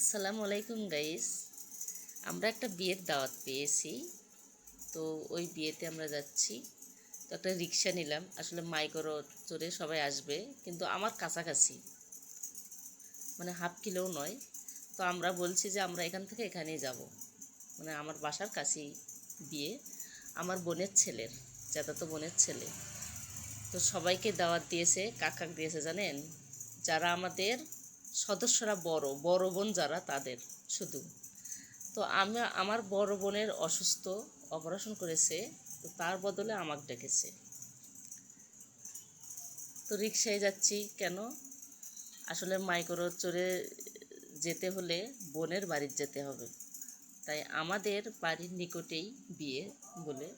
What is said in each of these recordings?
আসসালামু আলাইকুম গাইস। আমরা একটা বিয়ের দাওয়াত পেয়েছি, তো ওই বিয়েতে আমরা যাচ্ছি। তো একটা রিক্সা নিলাম, আসলে মাইক্রো চড়ে সবাই আসবে, কিন্তু আমার কাছাকাছি, মানে হাফ কিলোও নয়। তো আমরা বলছি যে আমরা এখান থেকে এখানেই যাব, মানে আমার বাসার কাছেই বিয়ে, আমার বোনের ছেলের, চাচাতো বোনের ছেলে। তো সবাইকে দাওয়াত দিয়েছে, কাক দিয়েছে জানেন, যারা আমাদের সদস্যরা বড় বড় বোন যারা, তাদের শুধু। তো আমার বড় বোনের অসুস্থ, অপারেশন করেছে, তো তার বদলে আমাকে ডেকেছে। তো রিক্সায় যাচ্ছি কেন, আসলে মাইক্রো চড়ে যেতে হলে বোনের বাড়ির যেতে হবে, তাই আমাদের বাড়ির নিকটেই বিয়ে বলে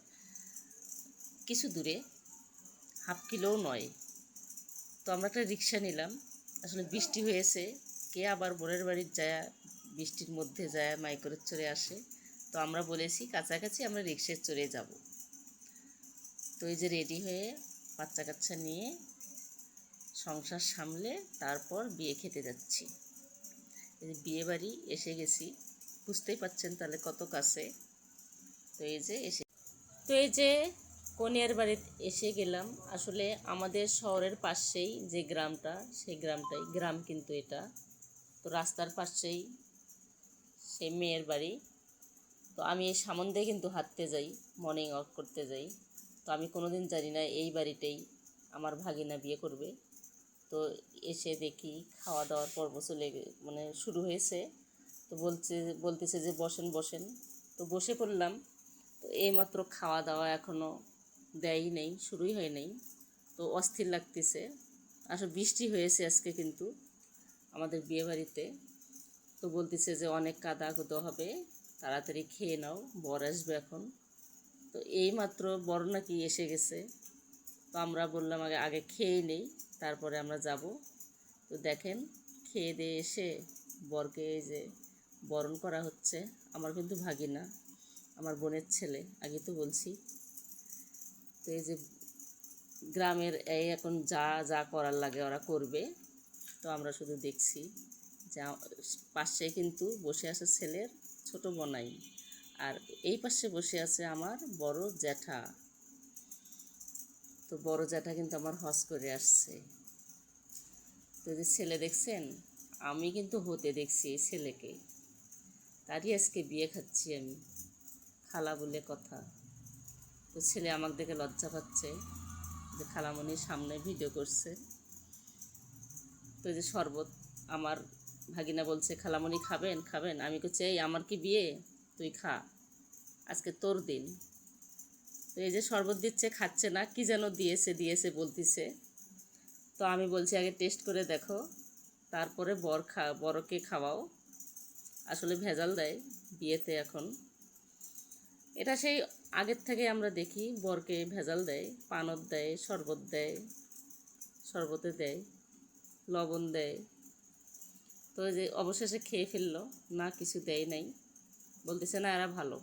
কিছু দূরে, হাফ কিলোও নয়। তো আমরা একটা রিক্সা নিলাম। আসলে বৃষ্টি হয়েছে, কে আবার বোনের বাড়ির যায় বৃষ্টির মধ্যে যায় মাইক্রো চড়ে আসে। তো আমরা বলেছি কাছাকাছি আমরা রিক্সায় চড়ে যাব। তো এই যে রেডি হয়ে বাচ্চা কাচ্চা নিয়ে সংসার সামলে তারপর বিয়ে খেতে যাচ্ছি। এই যে বিয়ে বাড়ি এসে গেছি, বুঝতেই পাচ্ছেন তাহলে কত কাছে। তো এই যে কনিয়ার বাড়িতে এসে গেলাম। আসলে আমাদের শহরের পাশেই যে গ্রামটা, সেই গ্রামটাই গ্রাম, কিন্তু এটা তো রাস্তার পাশেই সেই মেয়ের বাড়ি। তো আমি এই সামন দিয়ে কিন্তু হাঁটতে যাই, মর্নিং ওয়াক করতে যাই। তো আমি কোনোদিন জানি না এই বাড়িতেই আমার ভাগিনা বিয়ে করবে। তো এসে দেখি খাওয়া দাওয়ার পর্ব মানে শুরু হয়েছে। তো বলতেছে যে বসেন বসেন। তো বসে পড়লাম। তো এইমাত্র খাওয়া দাওয়া এখনও দেয়ই নেই, শুরুই হয় নাই। তো অস্থির লাগতেছে। আসলে বৃষ্টি হয়েছে আজকে কিন্তু আমাদের বিয়েবাড়িতে। তো বলতেছে যে অনেক কাদা কুদো হবে, তাড়াতাড়ি খেয়ে নাও, বর আসবে এখন। তো এইমাত্র বর নাকি এসে গেছে। তো আমরা বললাম আগে আগে খেয়ে নেই, তারপরে আমরা যাব। তো দেখেন, খেয়ে দিয়ে এসে বরকে এই যে বরণ করা হচ্ছে। আমার কিন্তু ভাগিনা, আমার বোনের ছেলে, আগে তো বলছি। তো এই যে গ্রামের এই এখন যা যা করার লাগে ওরা করবে, তো আমরা শুধু দেখছি। যা পাশে কিন্তু বসে আছে ছেলের ছোট বোনাই, আর এই পাশে বসে আছে আমার বড় জ্যাঠা। তো বড় জ্যাঠা কিন্তু আমার হজ করে আসছে। তো যে ছেলে দেখছেন, আমি কিন্তু হতে দেখছি এই ছেলেকে, তারই আজকে বিয়ে খাচ্ছি আমি, খালা বলে কথা। তো ছেলে আমাকে দেখে লজ্জা পাচ্ছে যে খালামণির সামনে ভিডিও করছে। তো যে শরবত, আমার ভাগিনা বলছে খালামণি খাবেন খাবেন, আমি তো চাই আমার কি বিয়ে, তুই খা, আজকে তোর দিন। তো এই যে শরবত দিচ্ছে, খাচ্ছে না, কি যেন দিয়েছে দিয়েছে বলতিছে। তো আমি বলছি আগে টেস্ট করে দেখো, তারপরে বরকে খাওয়াও। আসলে ভেজাল দেয় বিয়েতে এখন, এটা সেই আগের থেকে আমরা দেখি, বরকে ভেজাল দেয়, পানত দেয়, শরবত দেয়, শরবতে দেয়, লবণ দেয়। তো যে অবশেষে খেয়ে ফেললো, না কিছু দেয় নাই, বলতেছে না এরা ভালো।